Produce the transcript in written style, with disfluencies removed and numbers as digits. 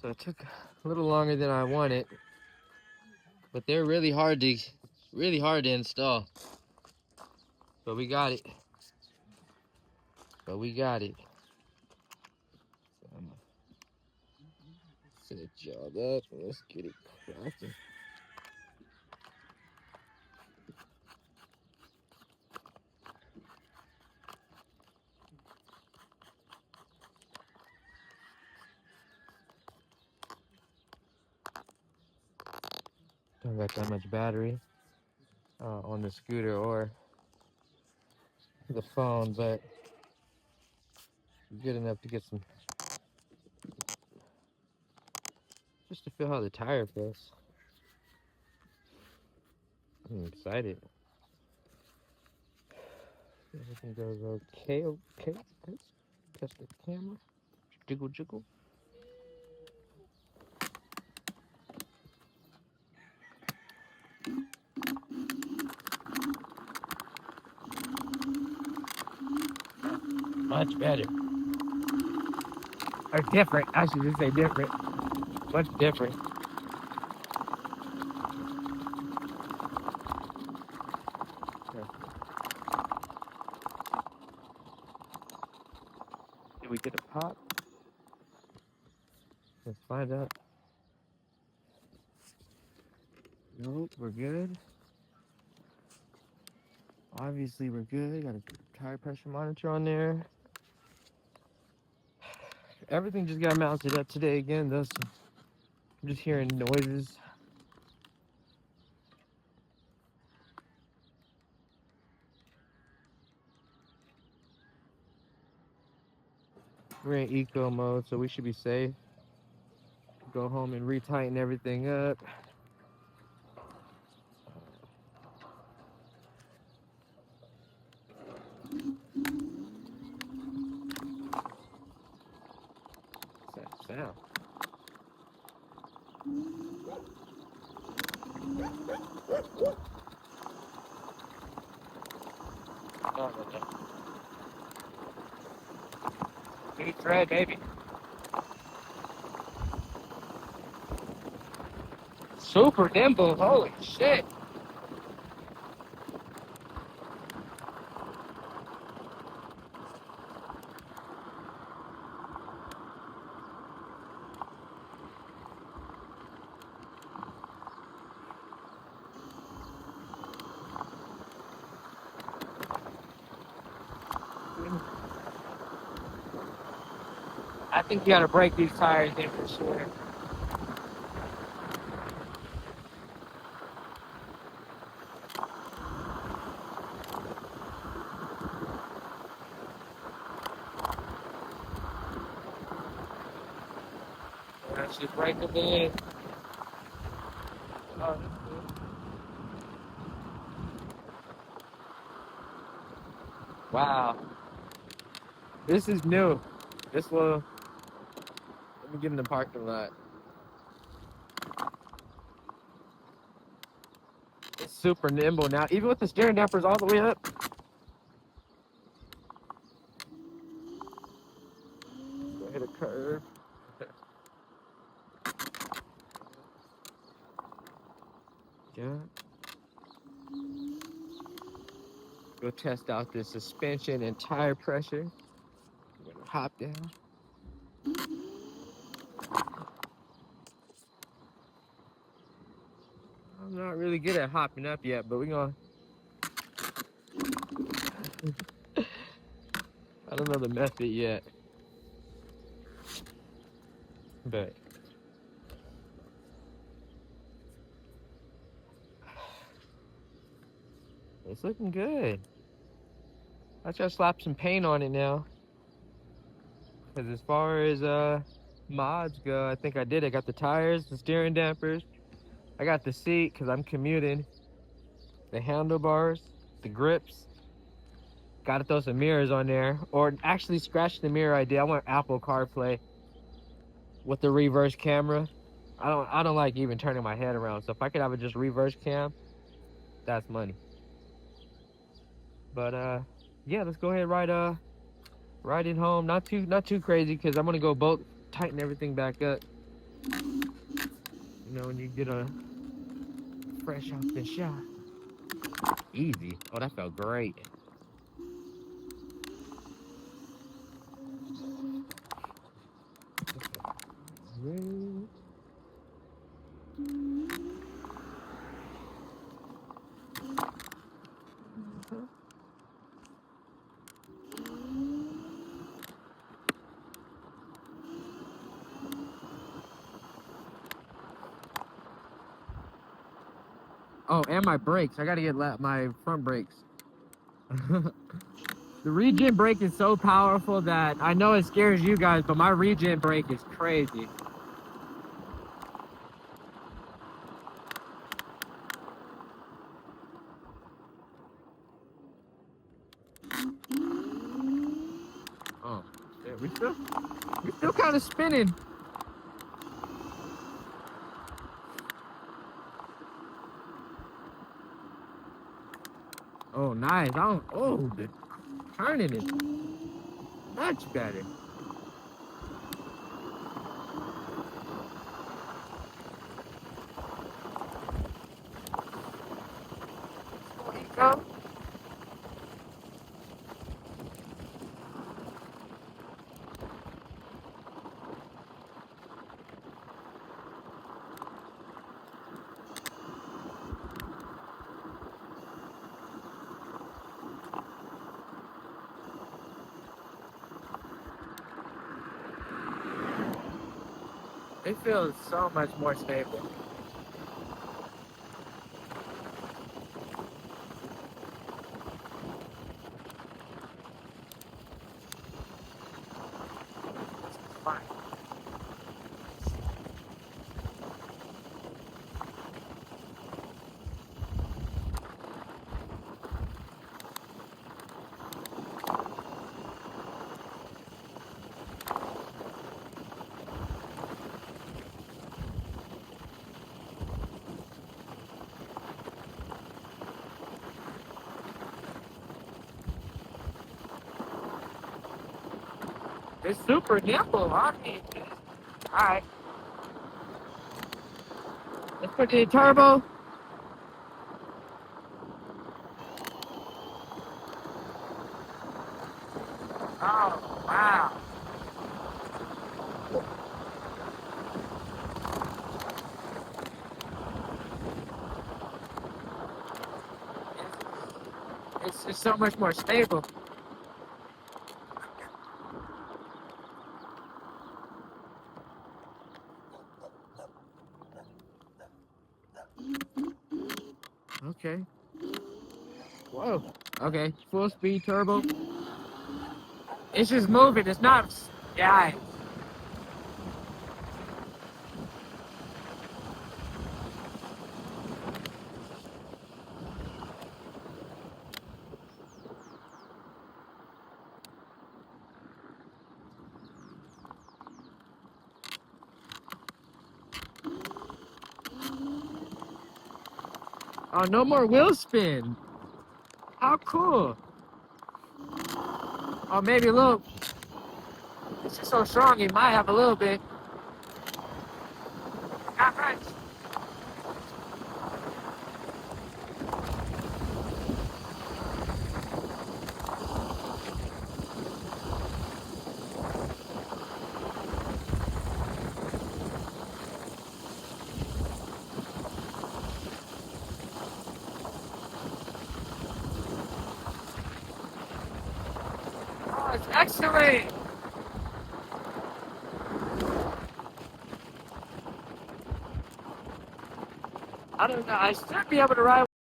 So it took a little longer than I wanted, but they're really hard to install. But we got it. So I'm gonna set the job up and let's get it cracking. Don't got that much battery on the scooter or the phone, but good enough to get some, just to feel how the tire feels. I'm excited. Everything goes okay. Let's test the camera. Jiggle, jiggle. Much better. Or different. I should just say different. Much different. Did we get a pop? Let's find out. Nope, we're good. Obviously, we're good. Got a tire pressure monitor on there. Everything just got mounted up today again, though. So I'm just hearing noises. We're in eco mode, so we should be safe. Go home and retighten everything up. What's that sound? Oh, no. New thread, baby. Super nimble, holy shit. I think you gotta break these tires in for sure. I should break them in. Oh, that's good. Wow. This is new. This will, let me get in the parking lot. It's super nimble now, even with the steering dampers all the way up. Go hit a curve. Yeah. Go test out the suspension and tire pressure. I'm gonna hop down. I'm not really good at hopping up yet, but we're gonna. I don't know the method yet. But it's looking good. I try to slap some paint on it now. Cause as far as mods go, I think I did. I got the tires, the steering dampers. I got the seat because I'm commuting. The handlebars, the grips. Got to throw some mirrors on there, or actually scratch the mirror idea. I want Apple CarPlay with the reverse camera. I don't like even turning my head around. So if I could have a just reverse cam, that's money. But yeah, let's go ahead and ride riding home, not too crazy, because I'm gonna go bolt tighten everything back up. You know, when you get a fresh off the shot. Easy. Oh, that felt great. Great. Oh, and my brakes. I gotta get my front brakes. The regen brake is so powerful that I know it scares you guys, but my regen brake is crazy. Oh, shit, we still kind of spinning. Oh, nice. Oh, the turning is much better. Go. It feels so much more stable. Fine. It's super nimble, I mean, alright. Let's put the turbo. Oh, wow. It's just so much more stable. Okay. Whoa. Okay, full speed turbo. It's just moving, it's not, yeah. Oh, no more wheel spin. How cool. Oh, maybe a little. It's just so strong, you might have a little bit. Not much. Oh, it's excellent. I don't know. I should be able to ride